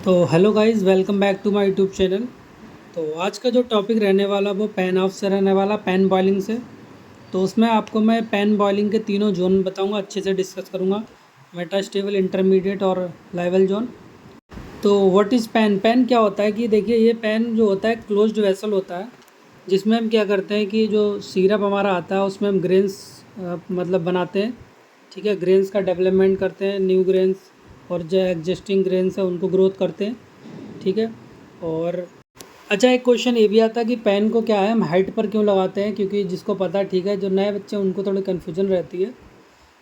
तो hello guys, welcome back to my YouTube channel. तो आज का जो टॉपिक रहने वाला वो पैन हाउस से रहने वाला, पैन बॉइलिंग से। तो उसमें आपको मैं पैन बॉइलिंग के तीनों जोन बताऊंगा, अच्छे से डिस्कस करूंगा, मेटा स्टेबल, इंटरमीडिएट और लेवल जोन। तो व्हाट इज़ पैन? पैन क्या होता है कि देखिए, ये पैन जो होता है क्लोज्ड वेसल होता है, जिसमें हम क्या करते हैं कि जो सिरप हमारा आता है उसमें हम ग्रेन्स मतलब बनाते हैं। ठीक है, ग्रेन्स का डेवलपमेंट करते हैं, न्यू ग्रेन्स और जो एग्जिस्टिंग ग्रेन्स है उनको ग्रोथ करते हैं। ठीक है। और अच्छा, एक क्वेश्चन ये भी आता है कि पेन को क्या है, हम हाइट पर क्यों लगाते हैं? क्योंकि जिसको पता, ठीक है, जो नए बच्चे हैं उनको थोड़ी कन्फ्यूजन रहती है।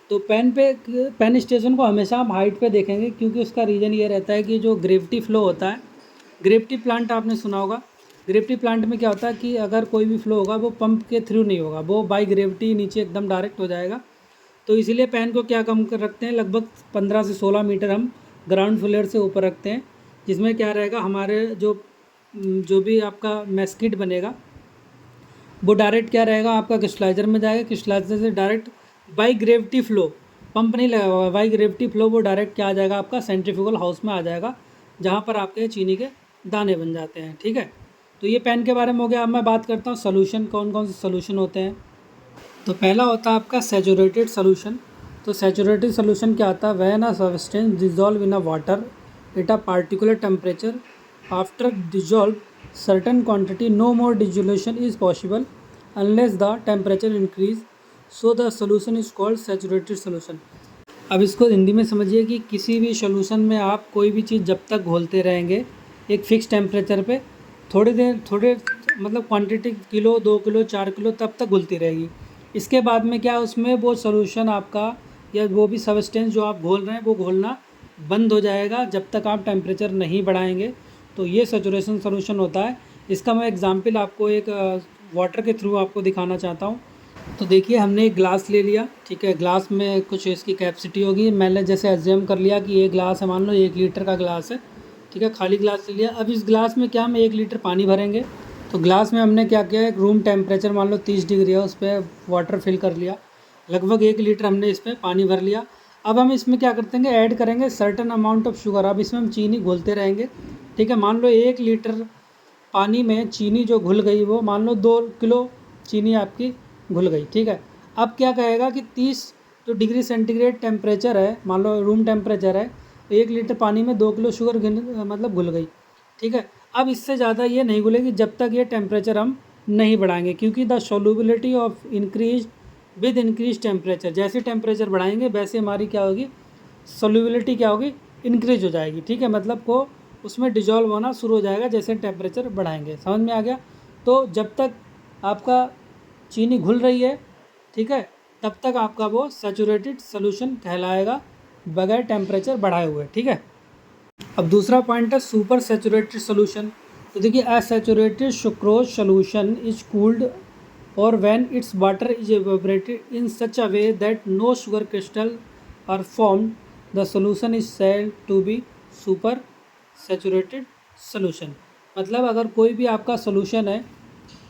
तो पेन स्टेशन को हमेशा हम हाइट पे देखेंगे, क्योंकि उसका रीज़न ये रहता है कि जो ग्रेविटी फ्लो होता है, ग्रेविटी प्लांट आपने सुना होगा। ग्रेविटी प्लांट में क्या होता है कि अगर कोई भी फ्लो होगा वो पंप के थ्रू नहीं होगा, वो बाई ग्रेविटी नीचे एकदम डायरेक्ट हो जाएगा। तो इसीलिए पेन को क्या कम कर रखते हैं, लगभग 15 से 16 मीटर हम ग्राउंड फ्लोर से ऊपर रखते हैं। जिसमें क्या रहेगा, हमारे जो भी आपका मैस्किट बनेगा वो डायरेक्ट क्या रहेगा, आपका क्रिस्टलाइजर में जाएगा। क्रिस्टलाइजर से direct by gravity flow, pump नहीं लगा हुआ, बाई ग्रेविटी फ्लो वो डायरेक्ट क्या आ जाएगा, आपका सेंट्रीफ्यूगल हाउस में आ जाएगा, जहाँ पर आपके चीनी के दाने बन जाते हैं। ठीक है। तो ये पेन के बारे में हो गया। अब मैं बात करता हूँ सोल्यूशन, कौन कौन से सोल्यूशन होते हैं। तो पहला होता है आपका सैचुरेटेड सोल्यूशन। तो सैचुरेटेड सोल्यूशन क्या आता है, when a substance dissolve in a water at a particular temperature, after dissolve certain quantity no more dissolution is possible unless the temperature increase, so the solution is called saturated solution. अब इसको हिंदी में समझिए कि किसी भी solution में आप कोई भी चीज़ जब तक घोलते रहेंगे एक फ़िक्स टेम्परेचर पे, थोड़ी देर, थोड़े मतलब क्वांटिटी, किलो 2 किलो 4 किलो, तब तक घुलती रहेगी। इसके बाद में क्या, उसमें वो सोल्यूशन आपका या वो भी सब्सटेंस जो आप घोल रहे हैं वो घोलना बंद हो जाएगा जब तक आप टेम्परेचर नहीं बढ़ाएंगे। तो ये सैचुरेशन सोल्यूशन होता है। इसका मैं एग्जांपल आपको एक वाटर के थ्रू आपको दिखाना चाहता हूँ। तो देखिए, हमने एक ग्लास ले लिया। ठीक है, ग्लास में कुछ इसकी कैपेसिटी होगी। मैंने जैसे एज्यूम कर लिया कि ये ग्लास है, मान लो 1 लीटर का ग्लास है। ठीक है, खाली ग्लास ले लिया। अब इस ग्लास में क्या, हम 1 लीटर पानी भरेंगे। तो ग्लास में हमने क्या किया, एक रूम टेम्परेचर मान लो 30 डिग्री है, उस पर वाटर फिल कर लिया। लगभग 1 लीटर हमने इस पर पानी भर लिया। अब हम इसमें क्या करते हैं, ऐड करेंगे सर्टन अमाउंट ऑफ शुगर। अब इसमें हम चीनी घोलते रहेंगे। ठीक है, मान लो 1 लीटर पानी में चीनी जो घुल गई वो मान लो 2 किलो चीनी आपकी घुल गई। ठीक है। अब क्या कहेगा कि 30 जो डिग्री सेंटीग्रेड टेम्परेचर है, मान लो रूम टेम्परेचर है, 1 लीटर पानी में 2 किलो शुगर मतलब घुल गई। ठीक है। अब इससे ज़्यादा ये नहीं घुलेगी जब तक ये टेम्परेचर हम नहीं बढ़ाएंगे, क्योंकि the solubility of increase with increase temperature. जैसे टेम्परेचर बढ़ाएंगे वैसे हमारी क्या होगी, सोल्यूबिलिटी क्या होगी, इंक्रीज हो जाएगी। ठीक है, मतलब को उसमें डिजॉल्व होना शुरू हो जाएगा जैसे टेम्परेचर बढ़ाएंगे। समझ में आ गया? तो जब तक आपका चीनी घुल रही है, ठीक है, तब तक आपका वो सैचुरेटेड सोल्यूशन कहलाएगा, बगैर टेम्परेचर बढ़ाए हुए। ठीक है। अब दूसरा पॉइंट है सुपर सैचुरेटेड सोल्यूशन। तो देखिए, असैचुरेटेड सुक्रोज सोल्यूशन इज कूल्ड और when it's water is evaporated in such a way that no sugar crystal are formed, the solution is said to be super saturated solution। मतलब अगर कोई भी आपका solution है,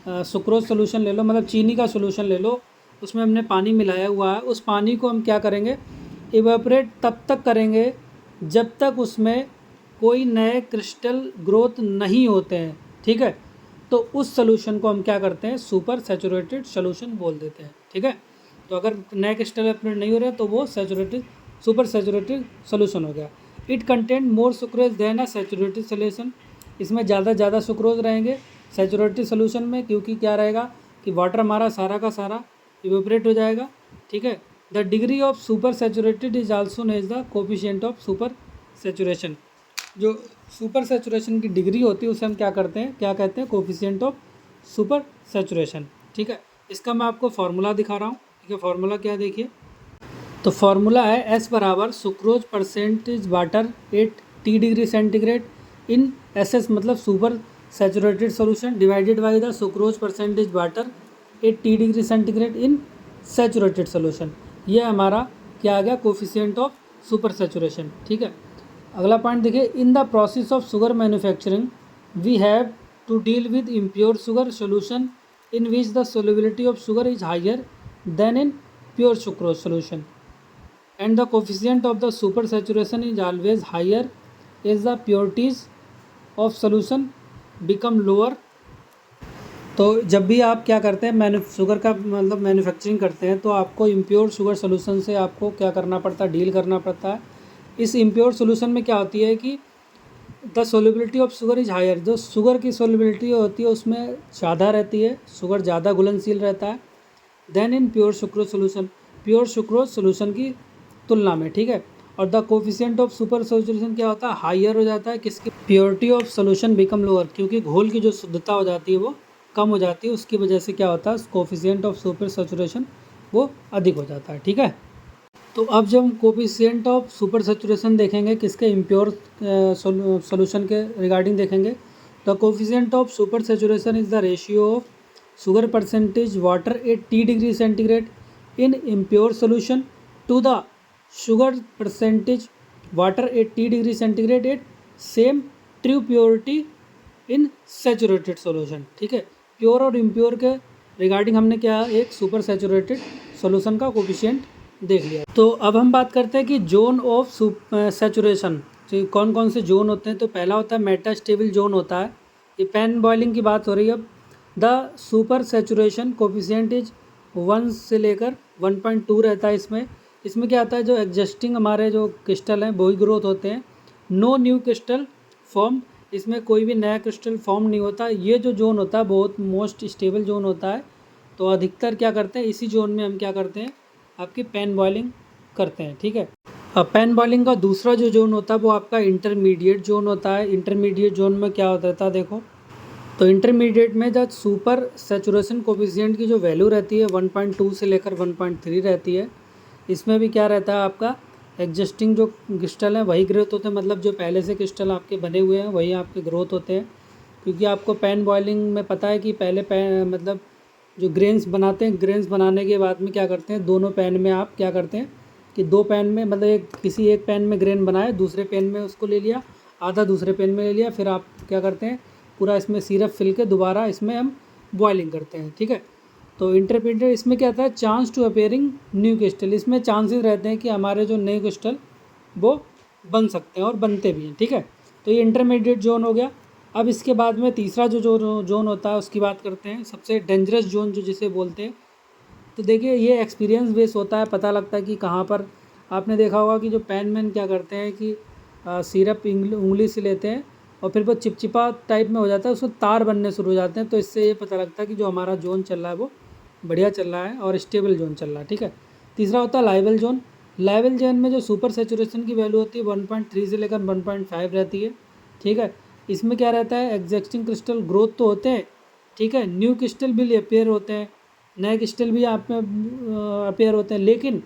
sucrose solution ले लो, मतलब चीनी का सोल्यूशन ले लो, उसमें हमने पानी मिलाया हुआ है, उस पानी को हम क्या करेंगे, इवेपोरेट तब तक करेंगे जब तक उसमें कोई नए क्रिस्टल ग्रोथ नहीं होते हैं। ठीक है। तो उस सोल्यूशन को हम क्या करते हैं, सुपर सैचुरेटेड सोल्यूशन बोल देते हैं। ठीक है। तो अगर नए क्रिस्टल अपडेट नहीं हो रहे तो वो सैचुरेटेड, सुपर सैचुरेटेड सोल्यूशन हो गया। It content more sucrose than a saturated solution. इसमें ज़्यादा सुक्रोज रहेंगे सैचुरेटेड सोल्यूशन में, क्योंकि क्या रहेगा कि वाटर हमारा सारा का सारा इवेपोरेट हो जाएगा। ठीक है। The degree of super saturated is also known as the coefficient of super saturation. जो सुपर सैचुरेशन की डिग्री होती है उसे हम क्या करते हैं, क्या कहते हैं, कोफिशिएंट ऑफ सुपर सैचुरेशन। ठीक है। इसका मैं आपको फार्मूला दिखा रहा हूँ। ठीक है, फार्मूला क्या है देखिए। तो फार्मूला है एस बराबर sucrose percentage water 8 T degree centigrade in S S, मतलब super saturated solution, divided by the sucrose percentage water 8 T degree centigrade in saturated solution. ये हमारा क्या आ गया, कोफिशिएंट ऑफ सुपर सैचुरेशन। ठीक है। अगला पॉइंट देखिए, in the process of sugar manufacturing we have to deal with impure sugar solution in which the solubility of sugar is higher than in pure sucrose solution, and the coefficient of the super saturation is always higher as the purities of solution become lower. तो जब भी आप क्या करते हैं sugar का मतलब manufacturing करते हैं तो आपको इम्प्योर शुगर सोल्यूशन से आपको क्या करना पड़ता है, डील करना पड़ता है। इस इम्प्योर सोल्यूशन में क्या होती है कि the solubility of sugar is higher, जो शुगर की सोल्युबिलिटी होती है उसमें ज़्यादा रहती है, शुगर ज़्यादा घुलनशील रहता है than in pure sucrose solution, pure sucrose solution की तुलना में, ठीक है। और the coefficient of super saturation क्या होता है, हायर हो जाता है, किसकी, purity of solution become lower, क्योंकि घोल की जो शुद्धता हो जाती है वो कम हो जाती है, उसकी वजह से क्या होता है, कोफिशिएंट ऑफ सुपर सैचुरेशन वो अधिक हो जाता है, ठीक है। तो अब जब हम कोफिशिएंट ऑफ सुपर सैचुरेशन देखेंगे किसके, इम्प्योर सोल्यूशन के रिगार्डिंग देखेंगे, the coefficient of super saturation is the ratio of sugar percentage water at T degree centigrade in impure solution to the sugar percentage water at T degree centigrade at same true purity in saturated solution, ठीक है। Pure और impure के regarding हमने क्या, एक super saturated solution का coefficient देख लिया। तो अब हम बात करते हैं कि जोन ऑफ सैचुरेशन, कौन कौन से जोन होते हैं। तो पहला होता है मेटास्टेबल जोन होता है, ये पैन बॉइलिंग की बात हो रही है। अब the super saturation coefficient is 1 से लेकर 1.2 रहता है। इसमें क्या आता है, जो एग्जिस्टिंग हमारे जो क्रिस्टल हैं वही ग्रोथ होते हैं, नो न्यू क्रिस्टल फॉर्म, इसमें कोई भी नया क्रिस्टल फॉर्म नहीं होता। ये जो जोन होता है बहुत मोस्ट स्टेबल जोन होता है। तो अधिकतर क्या करते हैं, इसी जोन में हम क्या करते हैं, आपकी पैन बॉइलिंग करते हैं, ठीक है। अब पैन बॉइलिंग का दूसरा जो जोन होता है वो आपका इंटरमीडिएट जोन होता है। इंटरमीडिएट जोन में क्या होता है देखो, तो इंटरमीडिएट में जब सुपर सैचुरेशन कोफिशिएंट की जो वैल्यू रहती है 1.2 से लेकर 1.3 रहती है। इसमें भी क्या रहता है, आपका एग्जिस्टिंग जो क्रिस्टल हैं वही ग्रोथ होते हैं, मतलब जो पहले से क्रिस्टल आपके बने हुए हैं वही आपके ग्रोथ होते हैं। क्योंकि आपको पैन बॉइलिंग में पता है कि पहले मतलब जो ग्रेन्स बनाते हैं, ग्रेन्स बनाने के बाद में क्या करते हैं, दोनों पैन में आप क्या करते हैं कि दो पैन में मतलब किसी एक पैन में ग्रेन बनाए, दूसरे पैन में उसको ले लिया, आधा दूसरे पैन में ले लिया, फिर आप क्या करते हैं पूरा इसमें सिरप फिल के दोबारा इसमें हम बॉइलिंग करते हैं, ठीक है। तो इंटरमीडिएट इसमें क्या आता है, chance to appearing new crystal, इसमें चांसेस रहते हैं कि हमारे जो नए क्रिस्टल वो बन सकते हैं और बनते भी हैं, ठीक है। तो ये इंटरमीडिएट जोन हो गया। अब इसके बाद में तीसरा जो जोन होता है उसकी बात करते हैं, सबसे डेंजरस जोन जो जिसे बोलते हैं। तो देखिए ये एक्सपीरियंस बेस होता है, पता लगता है कि कहाँ पर, आपने देखा होगा कि जो पैन मैन क्या करते हैं कि सिरप उंगली से लेते हैं और फिर वो चिपचिपा टाइप में हो जाता है, उसको तार बनने शुरू हो जाते हैं। तो इससे ये पता लगता है कि जो हमारा जोन चल रहा है वो बढ़िया चल रहा है और स्टेबल जोन चल रहा है, ठीक है। तीसरा होता है लाइवल जोन। लाइवल जोन में जो सुपर सैचुरेशन की वैल्यू होती है 1.3 से लेकर 1.5 रहती है, ठीक है। इसमें क्या रहता है, एग्जिस्टिंग क्रिस्टल ग्रोथ तो होते हैं, ठीक है, न्यू क्रिस्टल भी अपेयर होते हैं, नए क्रिस्टल भी आप में अपेयर होते हैं, लेकिन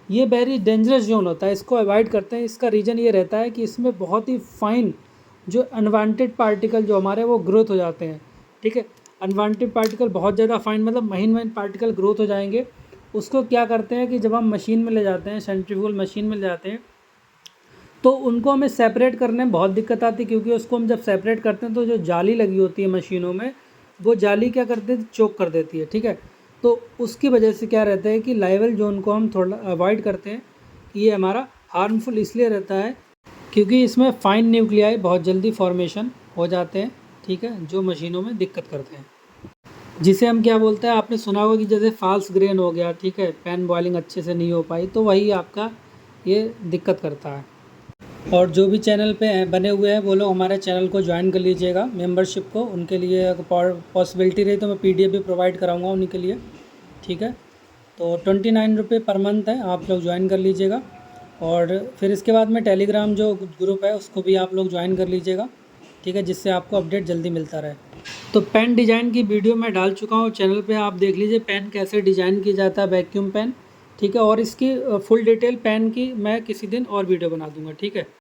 ये वेरी डेंजरस जोन होता है, इसको अवॉइड करते हैं। इसका रीज़न ये रहता है कि इसमें बहुत ही फाइन जो अनवांटेड पार्टिकल जो हमारे वो ग्रोथ हो जाते हैं, ठीक है। अनवांटेड पार्टिकल बहुत ज़्यादा फाइन मतलब महीन पार्टिकल ग्रोथ हो जाएंगे। उसको क्या करते हैं कि जब हम मशीन में ले जाते हैं, सेंट्रीफ्यूगल मशीन में ले जाते हैं, तो उनको हमें सेपरेट करने में बहुत दिक्कत आती है। क्योंकि उसको हम जब सेपरेट करते हैं तो जो जाली लगी होती है मशीनों में, वो जाली क्या करते हैं, चोक कर देती है, ठीक है। तो उसकी वजह से क्या रहता है कि लाइवल जोन को हम थोड़ा अवॉइड करते हैं। ये हमारा हार्मफुल इसलिए रहता है क्योंकि इसमें फाइन न्यूक्लियाई बहुत जल्दी फॉर्मेशन हो जाते हैं, ठीक है, जो मशीनों में दिक्कत करते हैं, जिसे हम क्या बोलते हैं, आपने सुना होगा कि जैसे फॉल्स ग्रेन हो गया, ठीक है, पैन बॉइलिंग अच्छे से नहीं हो पाई, तो वही आपका ये दिक्कत करता है। और जो भी चैनल पे बने हुए हैं वो लोग हमारे चैनल को ज्वाइन कर लीजिएगा, मेंबरशिप को। उनके लिए अगर पॉसिबिलिटी रही तो मैं PDF भी प्रोवाइड कराऊंगा उन्हीं के लिए, ठीक है। तो 29 रुपये पर मंथ है, आप लोग ज्वाइन कर लीजिएगा। और फिर इसके बाद में टेलीग्राम जो ग्रुप है उसको भी आप लोग ज्वाइन कर लीजिएगा, ठीक है, जिससे आपको अपडेट जल्दी मिलता रहे। तो पेन डिज़ाइन की वीडियो मैं डाल चुका हूँ चैनल पे, आप देख लीजिए पेन कैसे डिज़ाइन किया जाता है, वैक्यूम पेन, ठीक है। और इसकी फुल डिटेल पेन की मैं किसी दिन और वीडियो बना दूँगा, ठीक है।